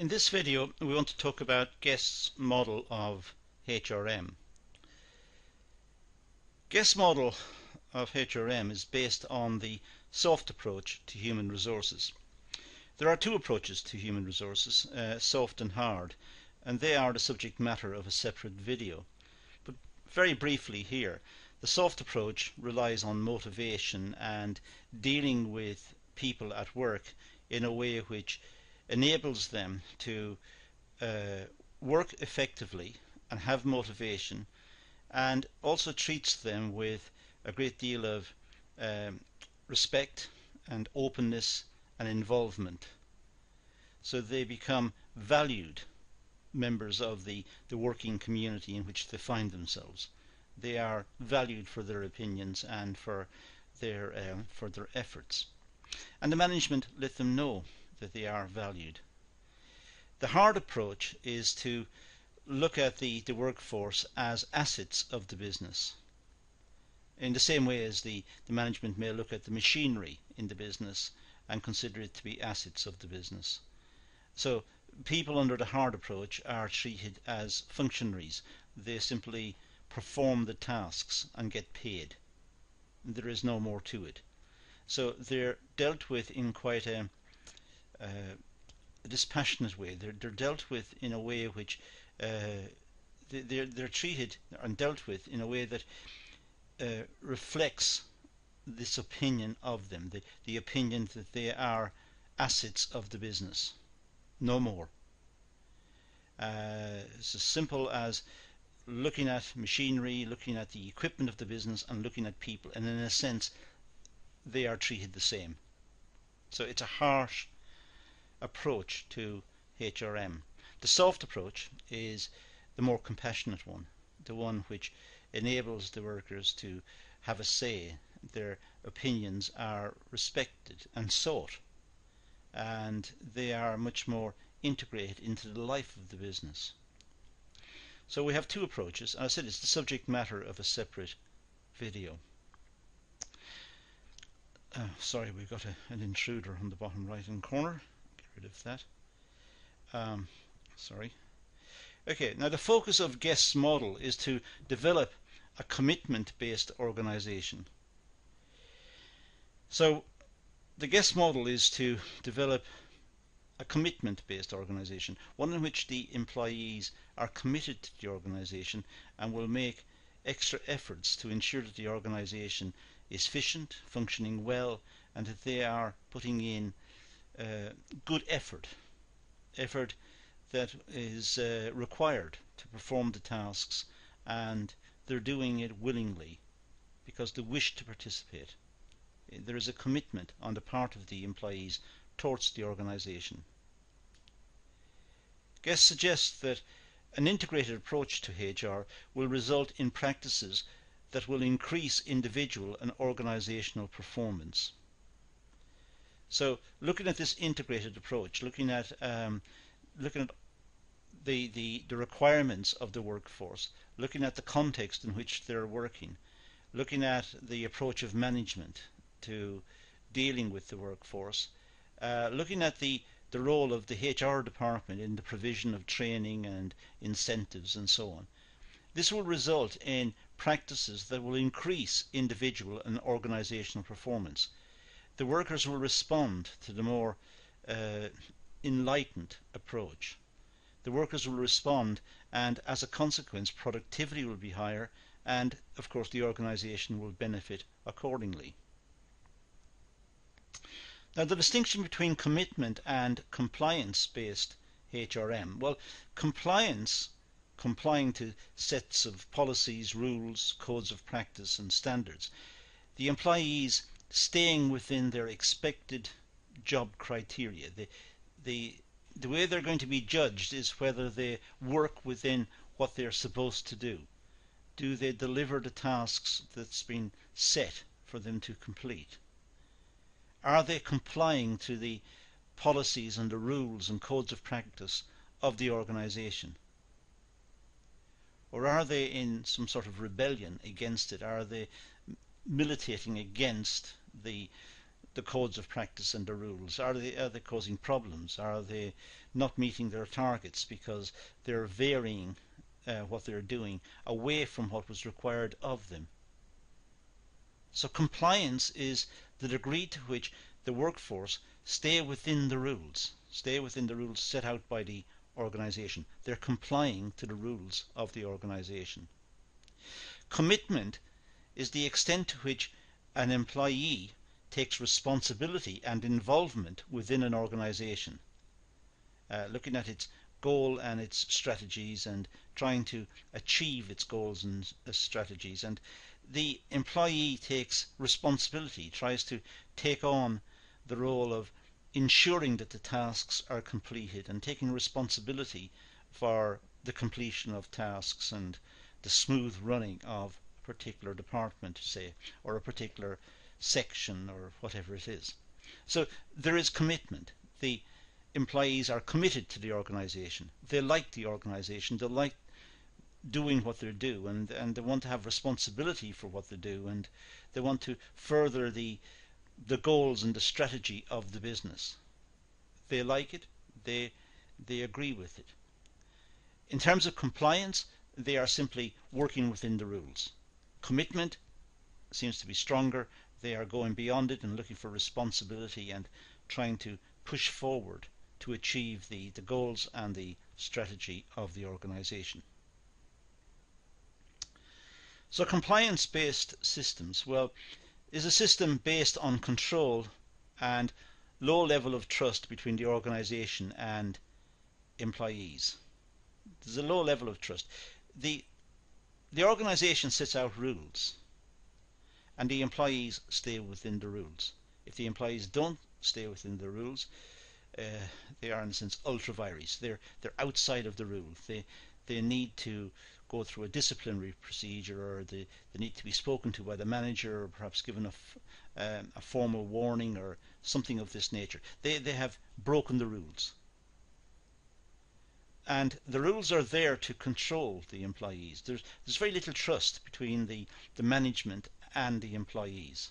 In this video we want to talk about Guest's model of HRM. Guest's model of HRM is based on the soft approach to human resources. There are two approaches to human resources, soft and hard, and they are the subject matter of a separate video. But very briefly here, the soft approach relies on motivation and dealing with people at work in a way which enables them to work effectively and have motivation, and also treats them with a great deal of respect and openness and involvement, so they become valued members of the working community in which they find themselves. They are valued for their opinions and for their efforts, and the management let them know that they are valued. The hard approach is to look at the workforce as assets of the business, in the same way as the management may look at the machinery in the business and consider it to be assets of the business. So people under the hard approach are treated as functionaries. They simply perform the tasks and get paid. There is no more to it. So they're dealt with in quite a dispassionate way. They're dealt with in a way which they're treated and dealt with in a way that reflects this opinion of them, the opinion that they are assets of the business, no more. It's as simple as looking at machinery, looking at the equipment of the business, and looking at people, and in a sense they are treated the same. So it's a harsh approach to HRM. The soft approach is the more compassionate one, the one which enables the workers to have a say. Their opinions are respected and sought, and they are much more integrated into the life of the business. So we have two approaches, and I said it's the subject matter of a separate video. Sorry, we've got an intruder on the bottom right hand corner. Get rid of that. Sorry. Okay, now the focus of Guest's model is to develop a commitment-based organization. So the Guest model is to develop a commitment-based organization, one in which the employees are committed to the organization and will make extra efforts to ensure that the organization is efficient, functioning well, and that they are putting in good effort that is required to perform the tasks, and they're doing it willingly because they wish to participate. There is a commitment on the part of the employees towards the organization. Guest suggests that an integrated approach to HR will result in practices that will increase individual and organizational performance. So looking at this integrated approach, looking at the requirements of the workforce, looking at the context in which they're working, looking at the approach of management to dealing with the workforce, looking at the role of the HR department in the provision of training and incentives and so on. This will result in practices that will increase individual and organizational performance. The workers will respond to the more enlightened approach. The workers will respond, and as a consequence productivity will be higher, and of course the organization will benefit accordingly. Now, the distinction between commitment and compliance-based HRM. Well, complying to sets of policies, rules, codes of practice and standards. The employees staying within their expected job criteria. The way they're going to be judged is whether they work within what they're supposed to do. Do they deliver the tasks that's been set for them to complete? Are they complying to the policies and the rules and codes of practice of the organization? Or are they in some sort of rebellion against it? Are they militating against the the codes of practice and the rules? Are they causing problems? Are they not meeting their targets because they're varying what they're doing away from what was required of them? So compliance is the degree to which the workforce stay within the rules set out by the organization. They're complying to the rules of the organization. Commitment is the extent to which an employee takes responsibility and involvement within an organization, looking at its goal and its strategies and trying to achieve its goals and strategies. And the employee takes responsibility, tries to take on the role of ensuring that the tasks are completed and taking responsibility for the completion of tasks and the smooth running of a particular department, say, or a particular section or whatever it is. So there is commitment. The employees are committed to the organization. They like the organization. They like doing what they do, and they want to have responsibility for what they do, and they want to further the goals and the strategy of the business. They like it. They agree with it. In terms of compliance, they are simply working within the rules. Commitment seems to be stronger. They are going beyond it and looking for responsibility and trying to push forward to achieve the goals and the strategy of the organization. So compliance-based systems, well, is a system based on control and low level of trust between the organization and employees. There's a low level of trust. The organization sets out rules and the employees stay within the rules. If the employees don't stay within the rules, they are in a sense ultra vires. They're outside of the rules. They need to go through a disciplinary procedure, or they need to be spoken to by the manager, or perhaps given a formal warning or something of this nature. They have broken the rules. And the rules are there to control the employees. There's very little trust between the management and the employees.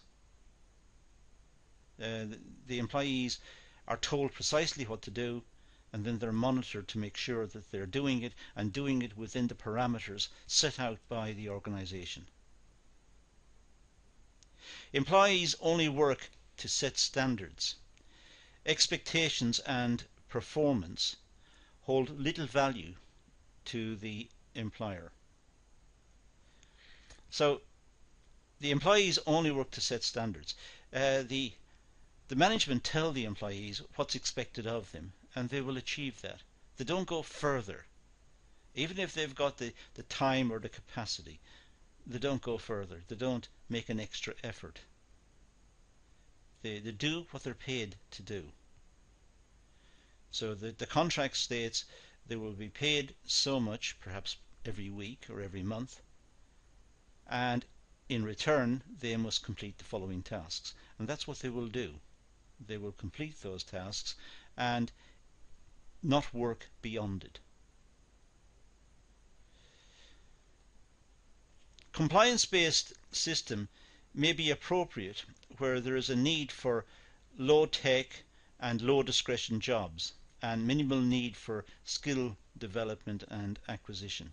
The employees are told precisely what to do, and then they're monitored to make sure that they're doing it, and doing it within the parameters set out by the organization. Employees only work to set standards. Expectations and performance hold little value to the employer. So the employees only work to set standards. The management tell the employees what's expected of them, and they will achieve that. They don't go further. Even if they've got the time or the capacity, they don't go further. They don't make an extra effort. They do what they're paid to do. So the contract states they will be paid so much, perhaps every week or every month, and in return they must complete the following tasks. And that's what they will do. They will complete those tasks and not work beyond it. Compliance-based system may be appropriate where there is a need for low-tech and low-discretion jobs and minimal need for skill development and acquisition.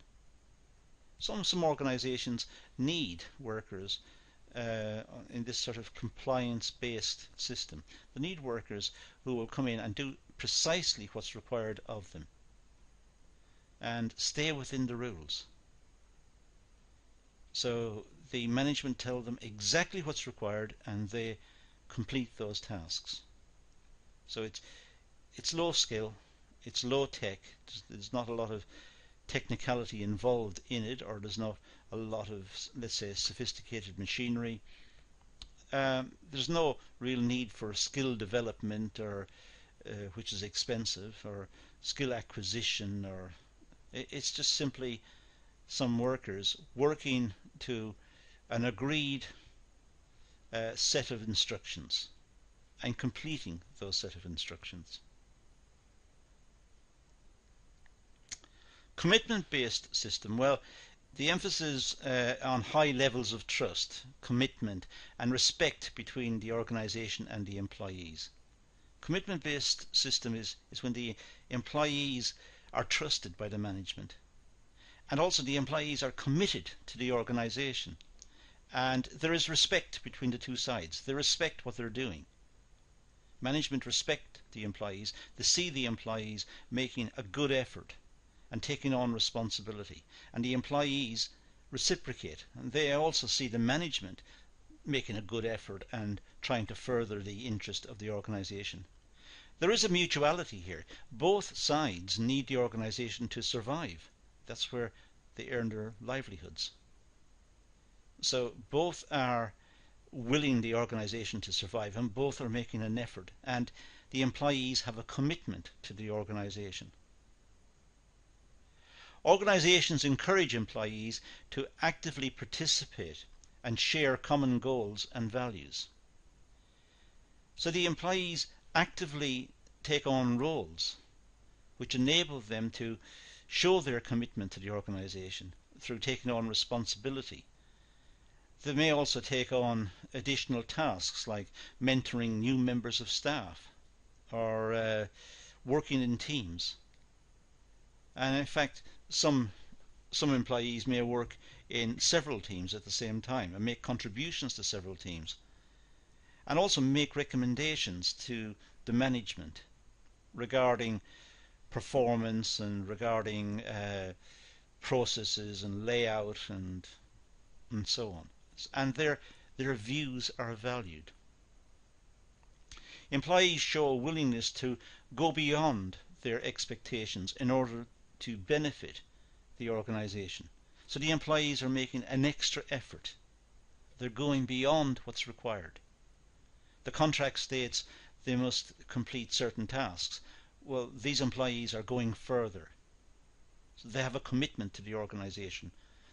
Some organizations need workers in this sort of compliance-based system. They need workers who will come in and do precisely what's required of them and stay within the rules. So the management tell them exactly what's required and they complete those tasks. So it's low skill, it's low tech, there's not a lot of technicality involved in it, or there's not a lot of, let's say, sophisticated machinery. There's no real need for skill development, or which is expensive, or skill acquisition, or it's just simply some workers working to an agreed set of instructions and completing those set of instructions. Commitment-based system, well, The emphasis on high levels of trust, commitment and respect between the organisation and the employees. Commitment-based system is when the employees are trusted by the management, and also the employees are committed to the organisation, and there is respect between the two sides. They respect what they're doing. Management respect the employees. They see the employees making a good effort and taking on responsibility, and the employees reciprocate, and they also see the management making a good effort and trying to further the interest of the organisation. There is a mutuality here. Both sides need the organisation to survive. That's where they earn their livelihoods. So both are willing the organisation to survive, and both are making an effort, and the employees have a commitment to the organisation. Organisations encourage employees to actively participate and share common goals and values. So the employees actively take on roles which enable them to show their commitment to the organisation through taking on responsibility. They may also take on additional tasks like mentoring new members of staff or working in teams. And in fact, some employees may work in several teams at the same time and make contributions to several teams, and also make recommendations to the management regarding performance and regarding processes and layout and so on. And their views are valued. Employees show a willingness to go beyond their expectations in order to benefit the organisation. So the employees are making an extra effort. They're going beyond what's required. The contract states they must complete certain tasks. Well, these employees are going further. So they have a commitment to the organisation.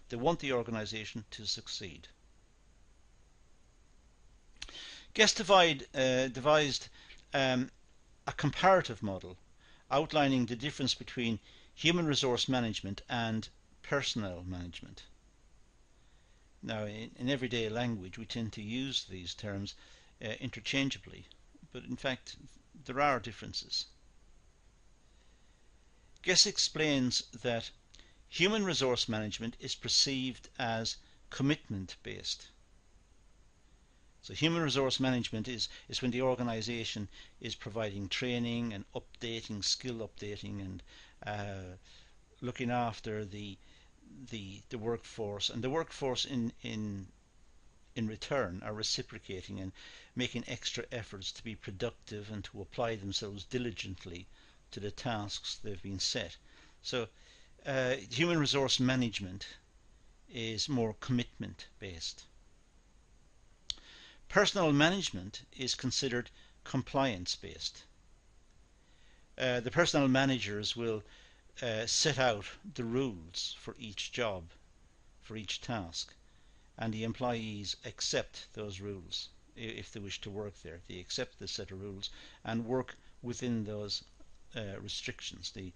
They want the organisation to succeed. Guest devised a comparative model outlining the difference between human resource management and personnel management. Now, in everyday language, we tend to use these terms interchangeably, but in fact, there are differences. Guest explains that human resource management is perceived as commitment-based. So human resource management is when the organisation is providing training and updating, skill updating, and looking after the workforce, and the workforce in return are reciprocating and making extra efforts to be productive and to apply themselves diligently to the tasks they've been set. So human resource management is more commitment based. Personnel management is considered compliance based. The personnel managers will set out the rules for each job, for each task, and the employees accept those rules if they wish to work there. They accept the set of rules and work within those restrictions. They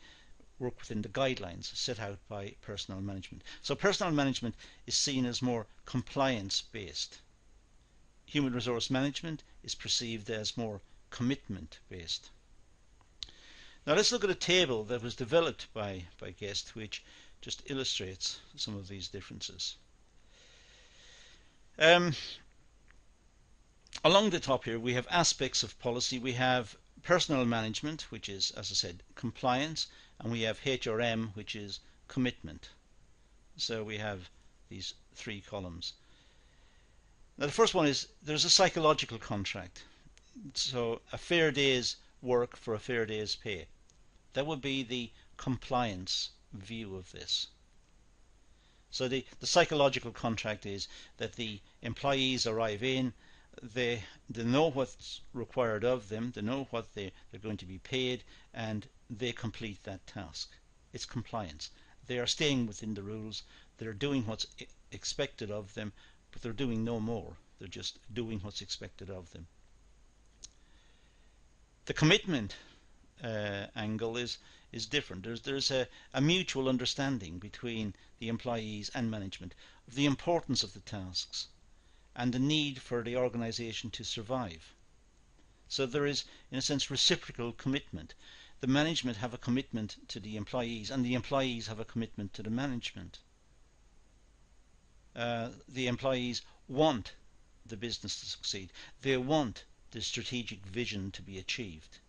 work within the guidelines set out by personnel management. So personnel management is seen as more compliance based. Human resource management is perceived as more commitment based. Now let's look at a table that was developed by Guest, which just illustrates some of these differences. Along the top here we have aspects of policy. We have personnel management, which is, as I said, compliance, and we have HRM, which is commitment. So we have these three columns. Now the first one is there's a psychological contract. So a fair day's work for a fair day's pay. That would be the compliance view of this. So the psychological contract is that the employees arrive in, they know what's required of them, they know what they're going to be paid, and they complete that task. It's compliance. They are staying within the rules, they're doing what's expected of them, but they're doing no more. They're just doing what's expected of them. The commitment angle is different. There's a mutual understanding between the employees and management of the importance of the tasks and the need for the organisation to survive. So there is, in a sense, reciprocal commitment. The management have a commitment to the employees, and the employees have a commitment to the management. The employees want the business to succeed. They want the strategic vision to be achieved.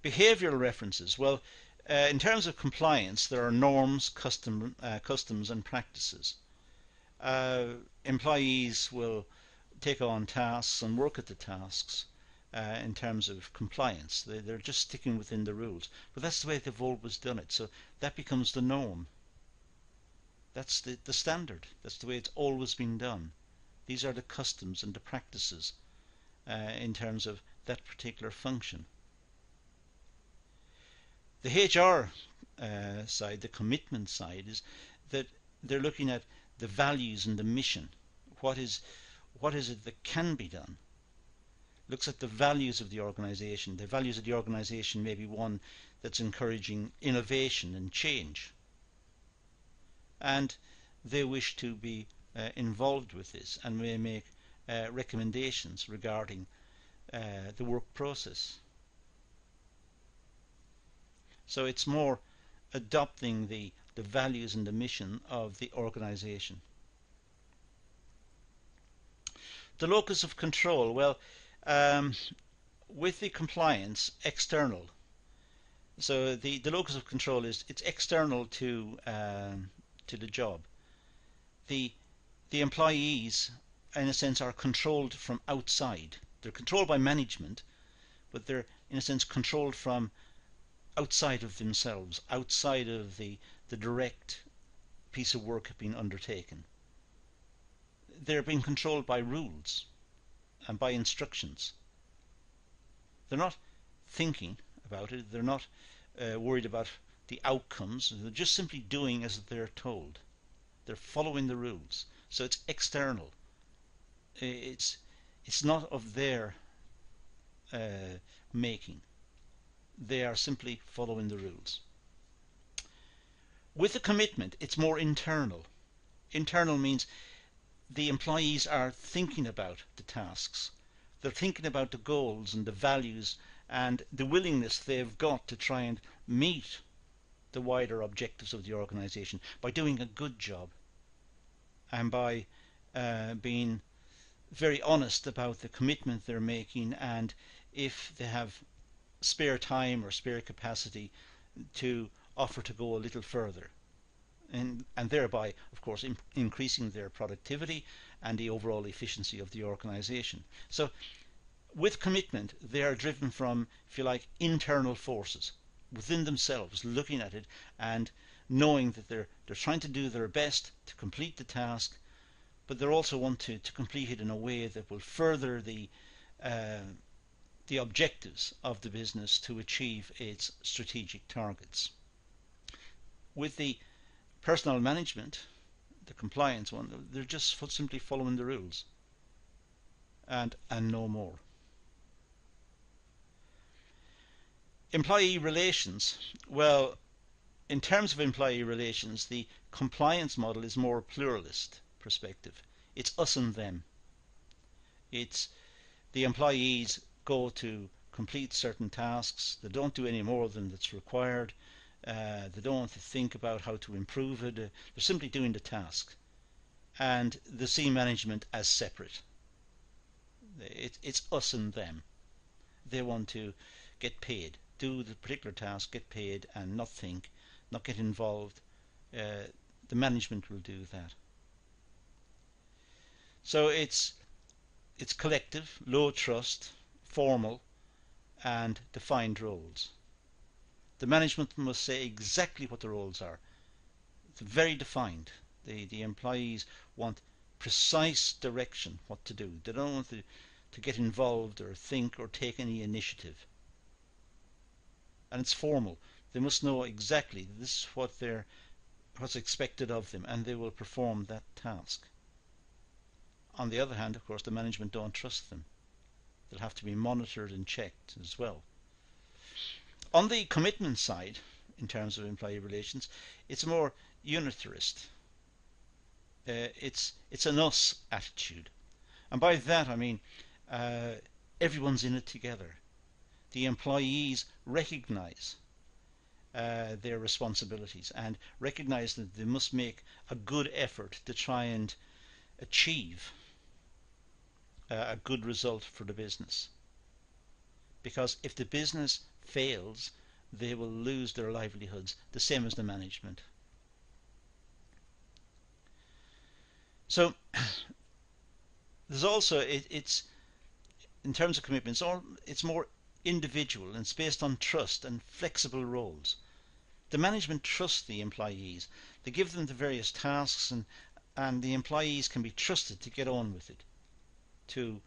Behavioural references. Well, in terms of compliance, there are norms, customs and practices. Employees will take on tasks and work at the tasks in terms of compliance. They're just sticking within the rules. But that's the way they've always done it. So that becomes the norm. That's the standard. That's the way it's always been done. These are the customs and the practices in terms of that particular function. The HR side, the commitment side, is that they're looking at the values and the mission. What is it that can be done? Looks at the values of the organisation. The values of the organisation may be one that's encouraging innovation and change. And they wish to be involved with this and may make recommendations regarding the work process. So it's more adopting the values and the mission of the organisation. The locus of control. Well, with the compliance, external. So the locus of control is it's external to the job. The employees, in a sense, are controlled from outside. They're controlled by management, but they're in a sense controlled from outside of themselves, outside of the direct piece of work being undertaken. They're being controlled by rules and by instructions. They're not thinking about it. They're not worried about the outcomes. They're just simply doing as they're told. They're following the rules. So it's external. It's not of their making. They are simply following the rules. With a commitment, it's more internal. Internal means the employees are thinking about the tasks. They're thinking about the goals and the values and the willingness they've got to try and meet the wider objectives of the organisation by doing a good job and by being very honest about the commitment they're making, and if they have spare time or spare capacity to offer to go a little further, and thereby of course increasing their productivity and the overall efficiency of the organisation. So with commitment, they are driven from, if you like, internal forces within themselves, looking at it and knowing that they're trying to do their best to complete the task, but they also want to complete it in a way that will further the objectives of the business to achieve its strategic targets. With the personnel management, the compliance one, they're just simply following the rules and no more. Employee relations. Well, in terms of employee relations, the compliance model is more pluralist perspective. It's us and them. It's the employees go to complete certain tasks. They don't do any more than that's required. They don't want to think about how to improve it. They're simply doing the task. And they see management as separate. It's us and them. They want to get paid, do the particular task, get paid, and not think, not get involved. The management will do that. So it's collective, low trust, formal, and defined roles. The management must say exactly what the roles are. It's very defined. The employees want precise direction what to do. They don't want to get involved or think or take any initiative. And it's formal. They must know exactly this is what's expected of them, and they will perform that task. On the other hand, of course, the management don't trust them. They'll have to be monitored and checked as well. On the commitment side, in terms of employee relations, it's more unitarist. It's an us attitude. And by that I mean everyone's in it together. The employees recognise their responsibilities and recognise that they must make a good effort to try and achieve a good result for the business. Because if the business fails, they will lose their livelihoods, the same as the management. So there's also, it's in terms of commitments, it's more individual and it's based on trust and flexible roles. The management trusts the employees. They give them the various tasks, and the employees can be trusted to get on with it, to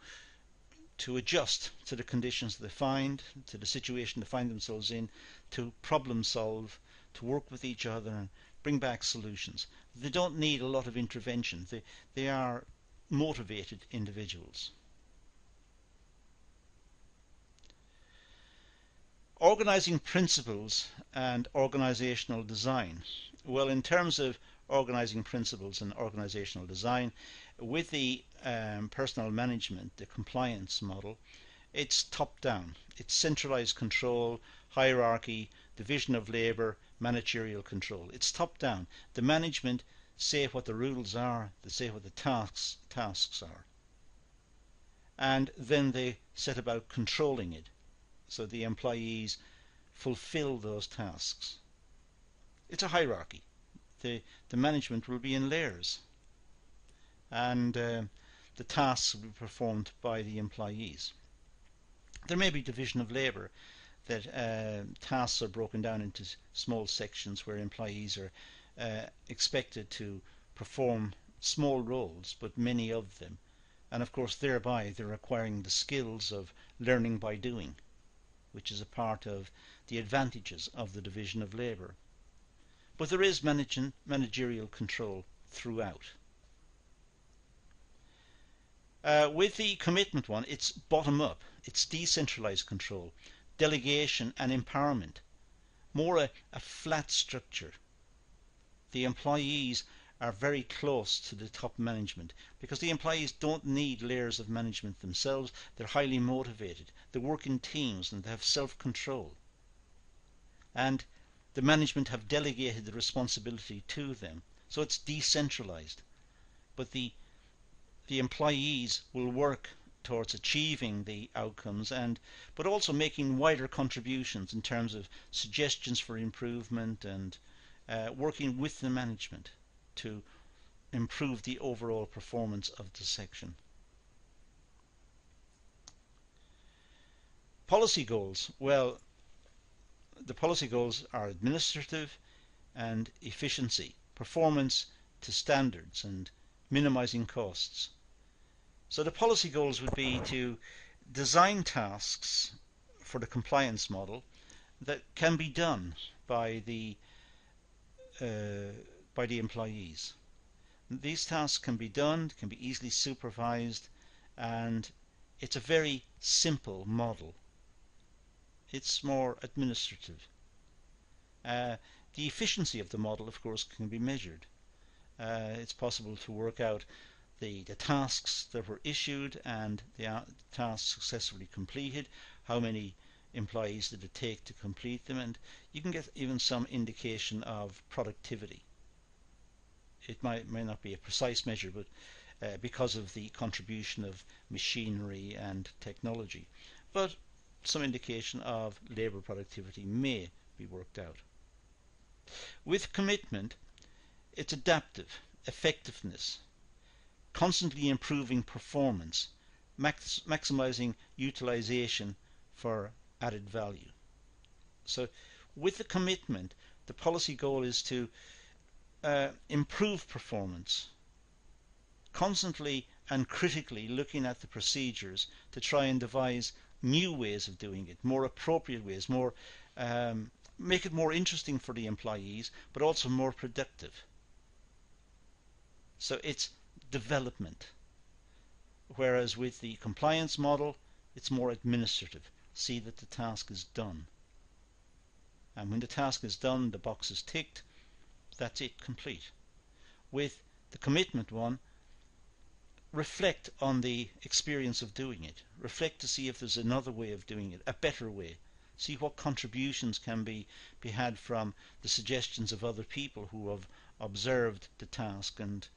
adjust to the conditions they find, to the situation they find themselves in, to problem solve, to work with each other and bring back solutions. They don't need a lot of intervention. They are motivated individuals. Organising principles and organisational design. Well, in terms of organising principles and organisational design, with the personnel management, the compliance model, it's top-down. It's centralised control, hierarchy, division of labour, managerial control. It's top-down. The management say what the rules are, they say what the tasks are, and then they set about controlling it, so the employees fulfill those tasks. It's a hierarchy. The management will be in layers, and the tasks will be performed by the employees. There may be division of labour, that tasks are broken down into small sections where employees are expected to perform small roles, but many of them, and of course thereby they're acquiring the skills of learning by doing, which is a part of the advantages of the division of labour. But there is managerial control throughout. With the commitment one, it's bottom up, it's decentralised control, delegation and empowerment, more a flat structure. The employees are very close to the top management because the employees don't need layers of management themselves. They're highly motivated, they work in teams and they have self-control, and the management have delegated the responsibility to them, so it's decentralised. But the employees will work towards achieving the outcomes, but also making wider contributions in terms of suggestions for improvement and working with the management to improve the overall performance of the section. Policy goals. Well, the policy goals are administrative and efficiency, performance to standards and minimizing costs. So the policy goals would be to design tasks for the compliance model that can be done by the employees. These tasks can be done, can be easily supervised, and it's a very simple model. It's more administrative. The efficiency of the model, of course, can be measured. It's possible to work out the tasks that were issued and the tasks successfully completed, how many employees did it take to complete them, and you can get even some indication of productivity. It may not be a precise measure, but because of the contribution of machinery and technology, but some indication of labour productivity may be worked out. With commitment, it's adaptive, effectiveness, constantly improving performance, maximizing utilization for added value. So with the commitment, the policy goal is to improve performance, constantly and critically looking at the procedures to try and devise new ways of doing it, more appropriate ways, more make it more interesting for the employees, but also more productive. So it's development. Whereas with the compliance model, It's more administrative. See that the task is done. And when the task is done, the box is ticked, that's it, complete. With the commitment one, reflect on the experience of doing it. Reflect to see if there's another way of doing it, a better way. See what contributions can be had from the suggestions of other people who have observed the task, and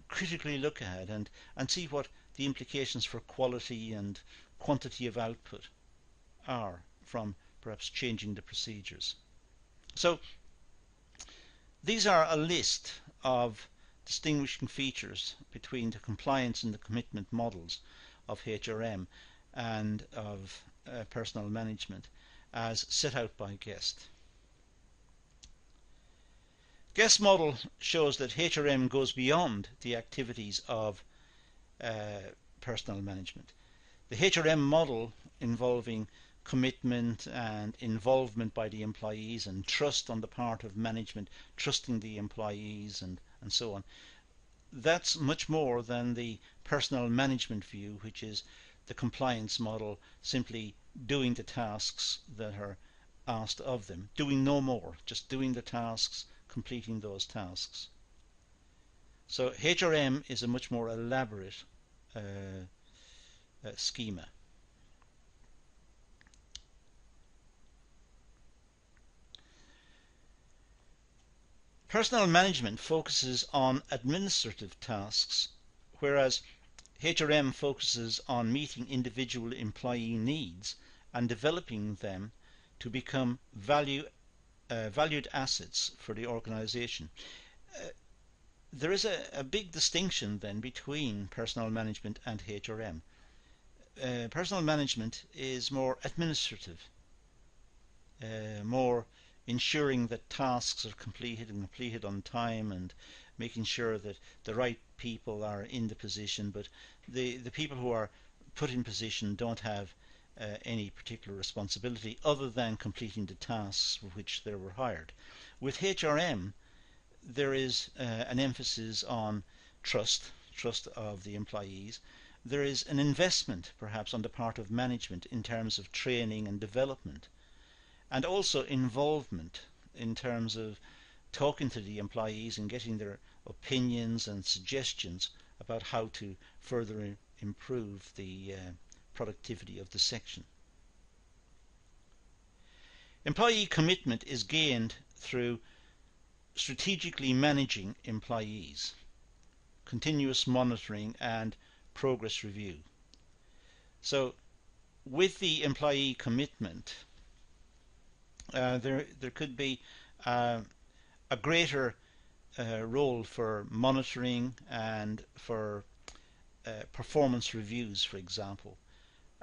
critically look at it and see what the implications for quality and quantity of output are from perhaps changing the procedures. So these are a list of distinguishing features between the compliance and the commitment models of HRM and of personnel management as set out by Guest. Guest's model shows that HRM goes beyond the activities of personnel management. The HRM model involving commitment and involvement by the employees and trust on the part of management, trusting the employees and so on. That's much more than the personnel management view, which is the compliance model, simply doing the tasks that are asked of them, doing no more, just doing the tasks, completing those tasks. So HRM is a much more elaborate schema. Personnel management focuses on administrative tasks, whereas HRM focuses on meeting individual employee needs and developing them to become valued assets for the organization. There is a big distinction then between personnel management and HRM. Personnel management is more administrative, more ensuring that tasks are completed on time, and making sure that the right people are in the position, but the people who are put in position don't have any particular responsibility other than completing the tasks for which they were hired. With HRM, there is an emphasis on trust of the employees. There is an investment perhaps on the part of management in terms of training and development, and also involvement in terms of talking to the employees and getting their opinions and suggestions about how to further improve the productivity of the section. Employee commitment is gained through strategically managing employees, continuous monitoring and progress review. So with the employee commitment, there could be a greater role for monitoring and for performance reviews, for example.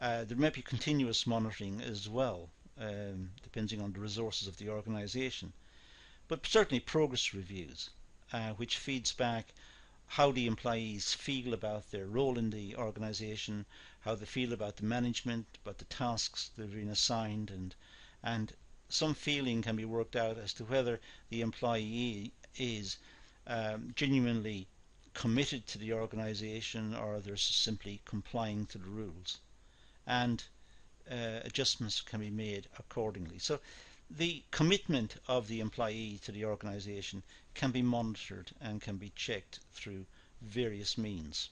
There may be continuous monitoring as well, depending on the resources of the organization, but certainly progress reviews, which feeds back how the employees feel about their role in the organization, how they feel about the management, about the tasks they've been assigned, and some feeling can be worked out as to whether the employee is genuinely committed to the organization or they're simply complying to the rules, and adjustments can be made accordingly. So the commitment of the employee to the organization can be monitored and can be checked through various means.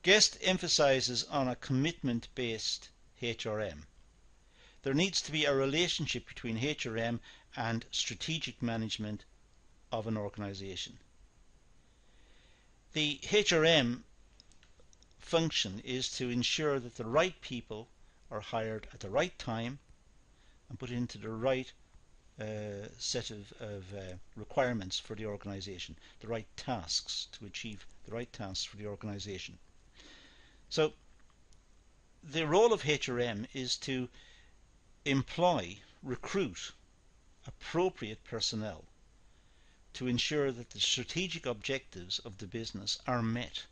Guest emphasizes on a commitment-based HRM. There needs to be a relationship between HRM and strategic management of an organization. The HRM function is to ensure that the right people are hired at the right time and put into the right set of requirements for the organization, the right tasks to achieve the right tasks for the organization. So the role of HRM is to recruit appropriate personnel to ensure that the strategic objectives of the business are met.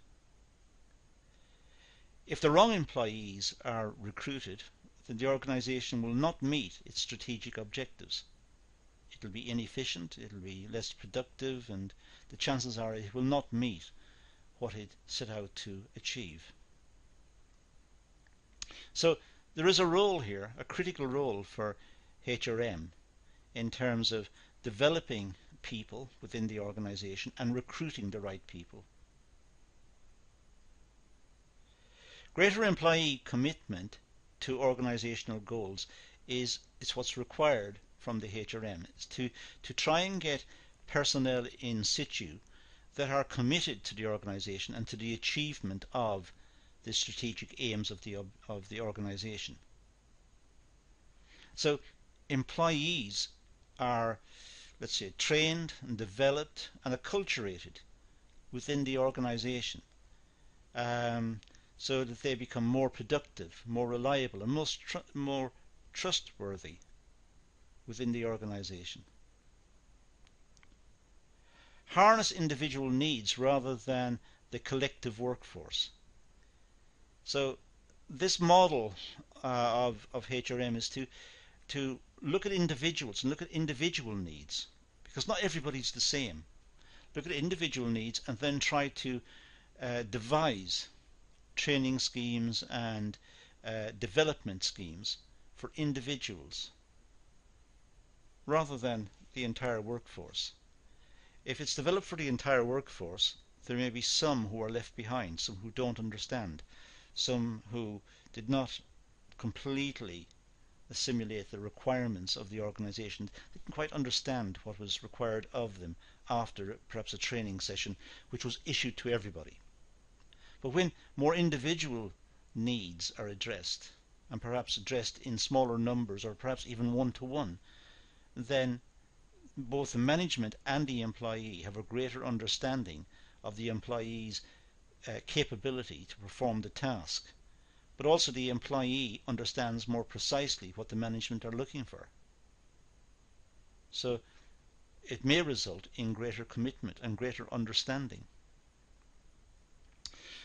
If the wrong employees are recruited, then the organization will not meet its strategic objectives. It will be inefficient, it will be less productive, and the chances are it will not meet what it set out to achieve. So there is a role here, a critical role for HRM in terms of developing people within the organization and recruiting the right people. Greater employee commitment to organizational goals is what's required from the HRM. It's to try and get personnel in situ that are committed to the organization and to the achievement of the strategic aims of the organization. So employees are, let's say, trained and developed and acculturated within the organization, so that they become more productive, more reliable, and more trustworthy within the organization. Harness individual needs rather than the collective workforce. So this model of HRM is to look at individuals and look at individual needs, because not everybody's the same. Look at individual needs and then try to devise training schemes and development schemes for individuals rather than the entire workforce. If it's developed for the entire workforce, there may be some who are left behind, some who don't understand, some who did not completely assimilate the requirements of the organization, didn't quite understand what was required of them after perhaps a training session which was issued to everybody. But when more individual needs are addressed, and perhaps addressed in smaller numbers or perhaps even one-to-one, then both the management and the employee have a greater understanding of the employee's capability to perform the task, but also the employee understands more precisely what the management are looking for. So it may result in greater commitment and greater understanding.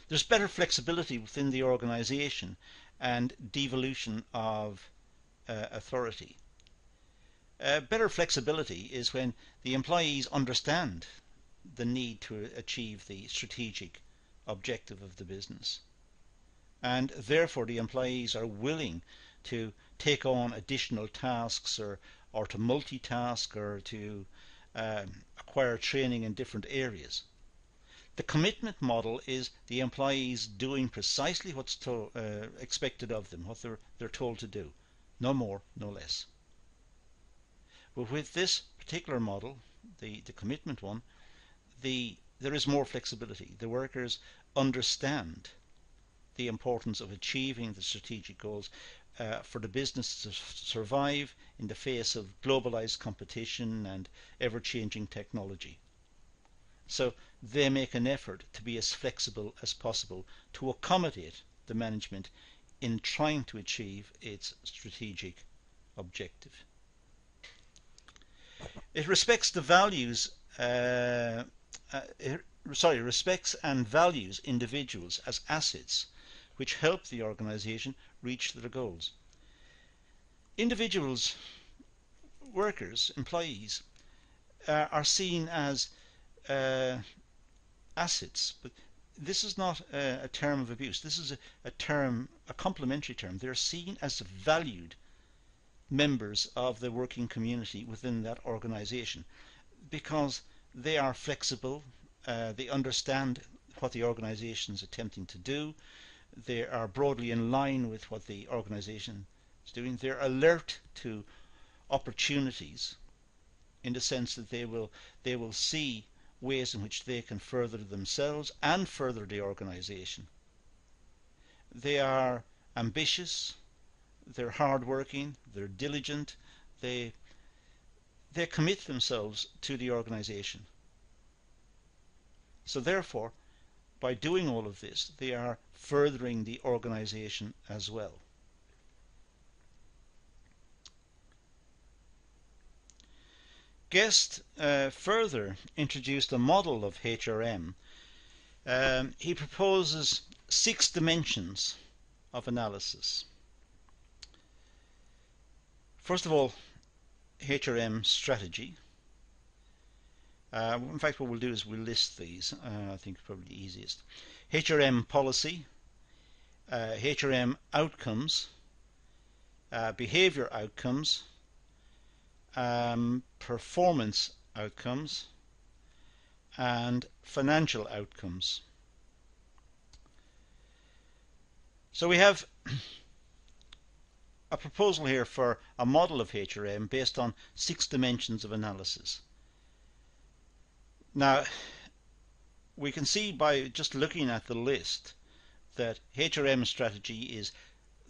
There's better flexibility within the organization and devolution of authority. Better flexibility is when the employees understand the need to achieve the strategic objective of the business, and therefore the employees are willing to take on additional tasks or to multitask or to acquire training in different areas. The commitment model is the employees doing precisely what's expected of them, what they're told to do, no more, no less. But with this particular model, the commitment one, there is more flexibility. The workers understand the importance of achieving the strategic goals for the business to survive in the face of globalized competition and ever-changing technology. So they make an effort to be as flexible as possible to accommodate the management in trying to achieve its strategic objective. It respects the values, respects and values individuals as assets which help the organization reach their goals. Individuals, workers, employees are seen as assets, but this is not a term of abuse. This is a complementary term. They're seen as valued members of the working community within that organization because they are flexible, they understand what the organization is attempting to do, they are broadly in line with what the organization is doing, they're alert to opportunities in the sense that they will see ways in which they can further themselves and further the organization. They are ambitious, they're hard-working, they're diligent, they commit themselves to the organization. So therefore, by doing all of this, they are furthering the organization as well. Guest further introduced a model of HRM. He proposes 6 dimensions of analysis. First of all, HRM strategy. In fact, what we'll do is we'll list these. I think probably the easiest. HRM policy, HRM outcomes, behavior outcomes, performance outcomes, and financial outcomes. So we have a proposal here for a model of HRM based on 6 dimensions of analysis. Now, we can see by just looking at the list that HRM strategy is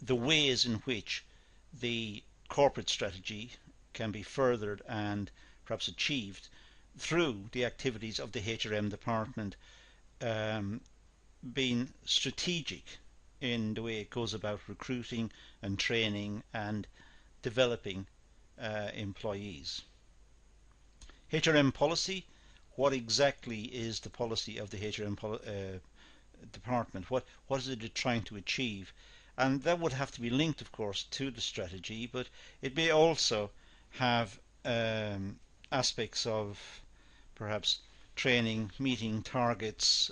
the ways in which the corporate strategy can be furthered and perhaps achieved through the activities of the HRM department, being strategic in the way it goes about recruiting and training and developing employees. HRM policy, what exactly is the policy of the HRM department? What is it trying to achieve? And that would have to be linked, of course, to the strategy, but it may also have aspects of perhaps training, meeting targets,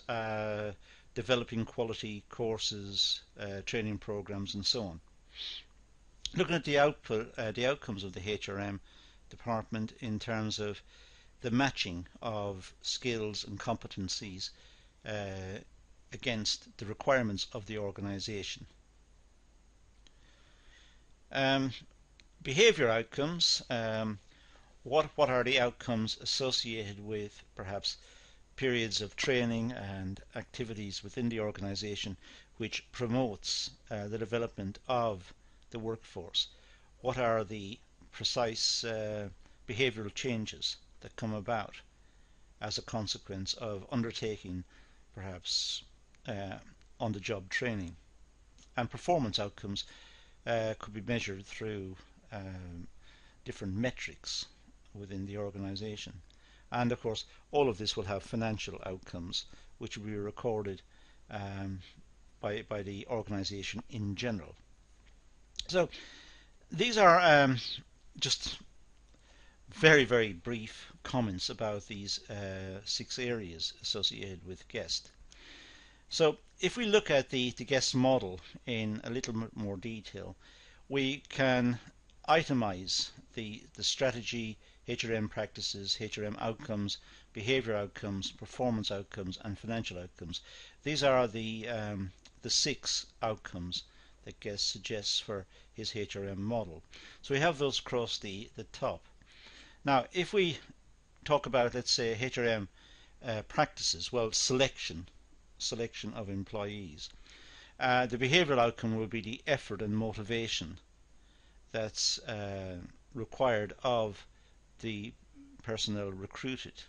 developing quality courses, training programs, and so on. Looking at the outcomes of the HRM department in terms of the matching of skills and competencies against the requirements of the organisation. Behaviour outcomes. What are the outcomes associated with perhaps periods of training and activities within the organisation which promotes the development of the workforce? What are the precise behavioural changes that come about as a consequence of undertaking perhaps on-the-job training? And performance outcomes could be measured through different metrics within the organisation. And of course all of this will have financial outcomes which will be recorded by the organisation in general. So these are just very, very brief comments about these 6 areas associated with GEST. So if we look at the GEST model in a little bit more detail, we can itemize the strategy, HRM practices, HRM outcomes, behavior outcomes, performance outcomes, and financial outcomes. These are the 6 outcomes that GEST suggests for his HRM model. So we have those across the top. Now, if we talk about, let's say, HRM practices, well, selection of employees. The behavioural outcome will be the effort and motivation that's required of the personnel recruited.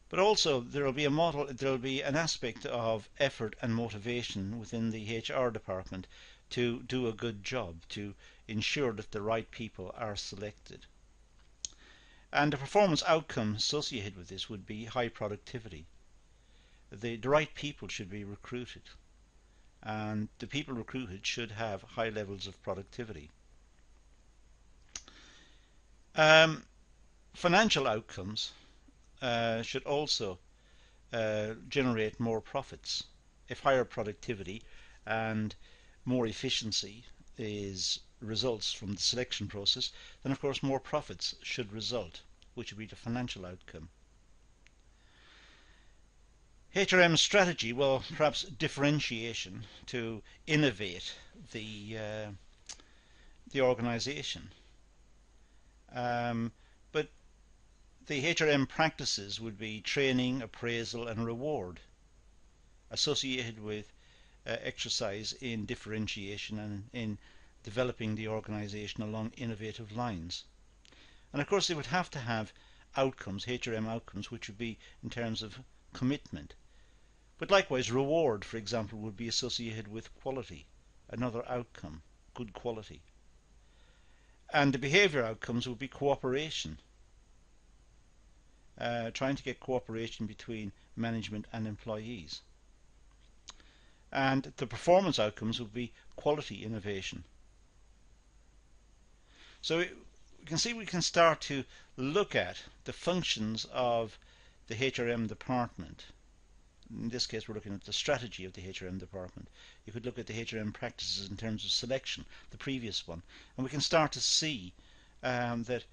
But also there will be an aspect of effort and motivation within the HR department to do a good job, to ensure that the right people are selected. And the performance outcome associated with this would be high productivity. The right people should be recruited, and the people recruited should have high levels of productivity. Financial outcomes should also generate more profits. If higher productivity and more efficiency results from the selection process, then of course more profits should result, which would be the financial outcome. HRM strategy, well, perhaps differentiation to innovate the organisation. But the HRM practices would be training, appraisal, and reward associated with exercise in differentiation and in developing the organisation along innovative lines. And of course they would have to have outcomes, HRM outcomes, which would be in terms of commitment. But likewise reward, for example, would be associated with quality, another outcome, good quality. And the behaviour outcomes would be cooperation, trying to get cooperation between management and employees. And the performance outcomes would be quality innovation. So we can start to look at the functions of the HRM department in this case we're looking at the strategy of the HRM department. You could look at the HRM practices in terms of selection, the previous one, and we can start to see that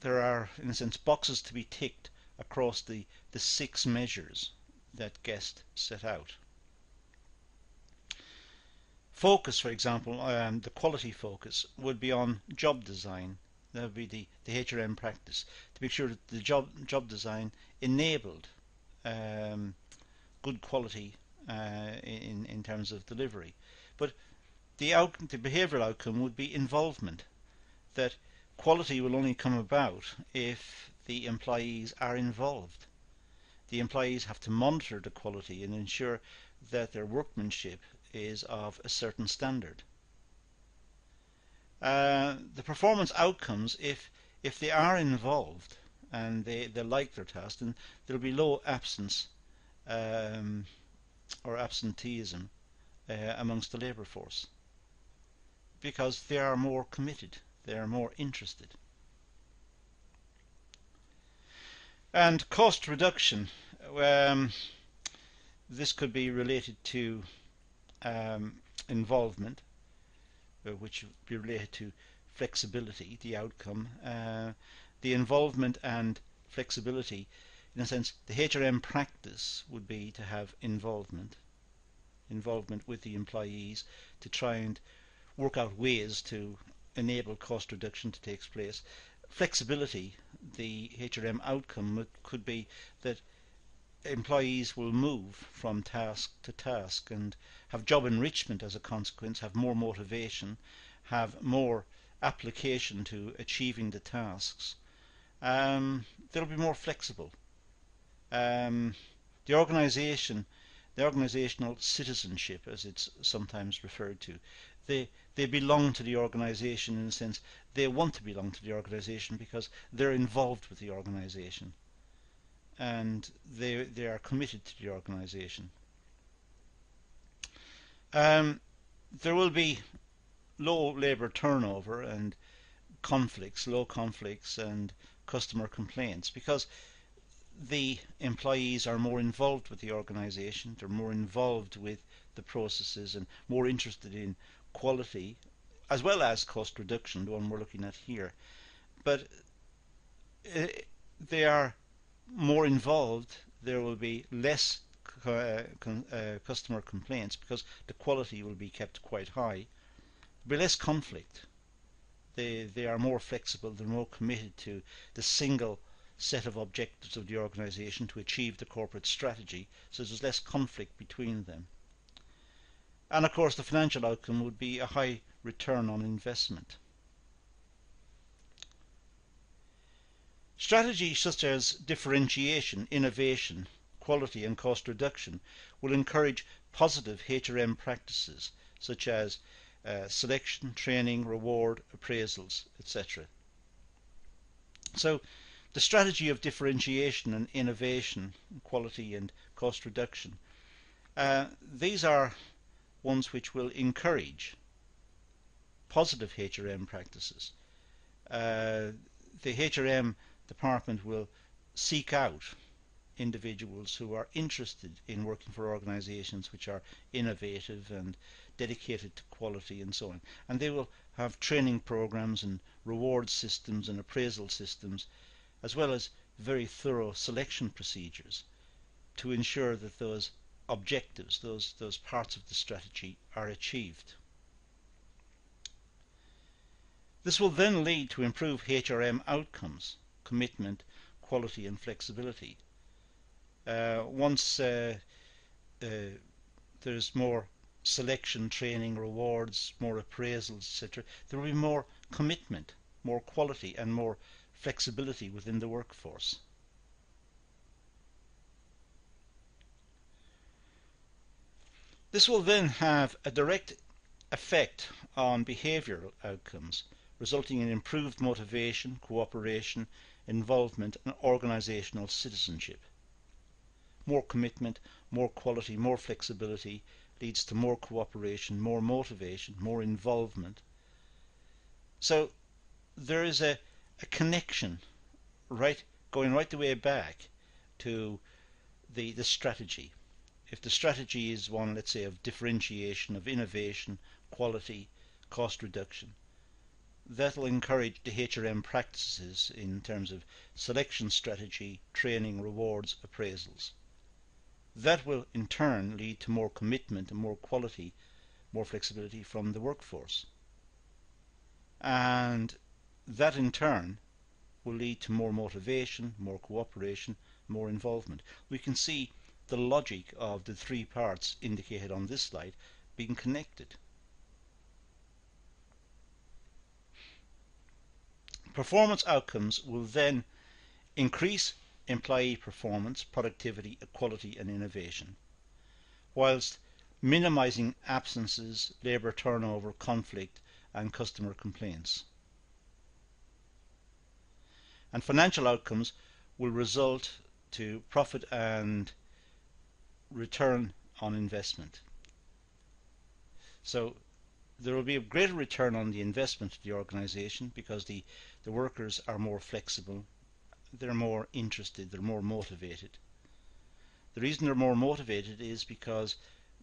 there are, in a sense, boxes to be ticked across the 6 measures that Guest set out. Focus, for example, the quality focus would be on job design. That would be the HRM practice, to make sure that the job design enabled good quality in terms of delivery. But the behavioural outcome would be involvement, that quality will only come about if the employees are involved. The employees have to monitor the quality and ensure that their workmanship is of a certain standard. The performance outcomes, if they are involved and they like their task, then there will be low absence or absenteeism amongst the labour force, because they are more committed, they are more interested. And cost reduction, this could be related to involvement, which would be related to flexibility, the outcome. The involvement and flexibility, in a sense, the HRM practice would be to have involvement with the employees to try and work out ways to enable cost reduction to take place. Flexibility, the HRM outcome could be that employees will move from task to task and have job enrichment as a consequence, have more motivation, have more application to achieving the tasks. They'll be more flexible. The organizational citizenship, as it's sometimes referred to, they belong to the organization, in a sense. They want to belong to the organization because they're involved with the organization and they are committed to the organization. There will be low labour turnover and low conflicts and customer complaints, because the employees are more involved with the organisation, they're more involved with the processes and more interested in quality as well as cost reduction, the one we're looking at here. But they are more involved, there will be less customer complaints because the quality will be kept quite high. There will be less conflict. They are more flexible, they're more committed to the single set of objectives of the organisation to achieve the corporate strategy, so there's less conflict between them. And of course the financial outcome would be a high return on investment. Strategies such as differentiation, innovation, quality and cost reduction will encourage positive HRM practices such as selection, training, reward, appraisals, etc. So the strategy of differentiation and innovation, quality and cost reduction, these are ones which will encourage positive HRM practices. The HRM department will seek out individuals who are interested in working for organisations which are innovative and dedicated to quality and so on, and they will have training programs and reward systems and appraisal systems, as well as very thorough selection procedures to ensure that those objectives, those parts of the strategy are achieved. This will then lead to improved HRM outcomes, commitment, quality and flexibility. Once there's more selection, training, rewards, more appraisals, etc., there will be more commitment, more quality and more flexibility within the workforce. This will then have a direct effect on behavioural outcomes, resulting in improved motivation, cooperation, involvement and organisational citizenship. More commitment, more quality, more flexibility leads to more cooperation, more motivation, more involvement. So there is a connection going right the way back to the strategy. If the strategy is one, let's say, of differentiation, of innovation, quality, cost reduction, that will encourage the HRM practices in terms of selection strategy, training, rewards, appraisals. That will in turn lead to more commitment and more quality, more flexibility from the workforce. And that in turn will lead to more motivation, more cooperation, more involvement. We can see the logic of the three parts indicated on this slide being connected. Performance outcomes will then increase employee performance, productivity, equality and innovation, whilst minimizing absences, labour turnover, conflict and customer complaints. And financial outcomes will result to profit and return on investment. So there will be a greater return on the investment of the organisation because the workers are more flexible, they're more interested, they're more motivated. The reason they're more motivated is because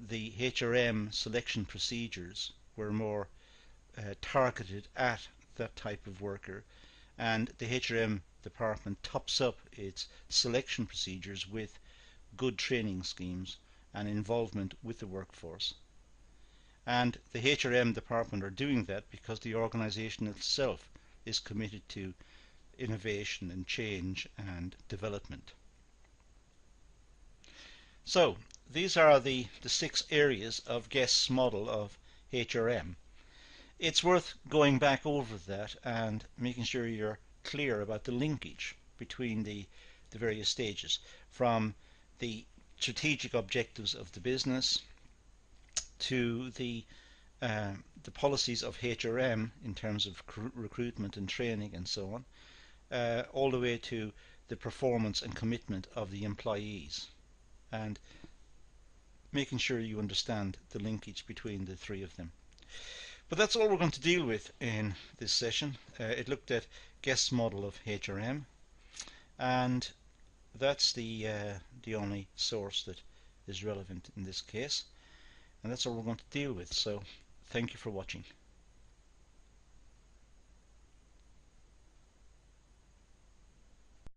the HRM selection procedures were more targeted at that type of worker, and the HRM department tops up its selection procedures with good training schemes and involvement with the workforce. And the HRM department are doing that because the organisation itself is committed to innovation and change and development. So these are the 6 areas of Guest's model of HRM. It's worth going back over that and making sure you're clear about the linkage between the various stages, from the strategic objectives of the business to the policies of HRM in terms of recruitment and training and so on, all the way to the performance and commitment of the employees, and making sure you understand the linkage between the 3 of them. But that's all we're going to deal with in this session. It looked at Guest's model of HRM, and that's the only source that is relevant in this case, and that's all we're going to deal with. So thank you for watching.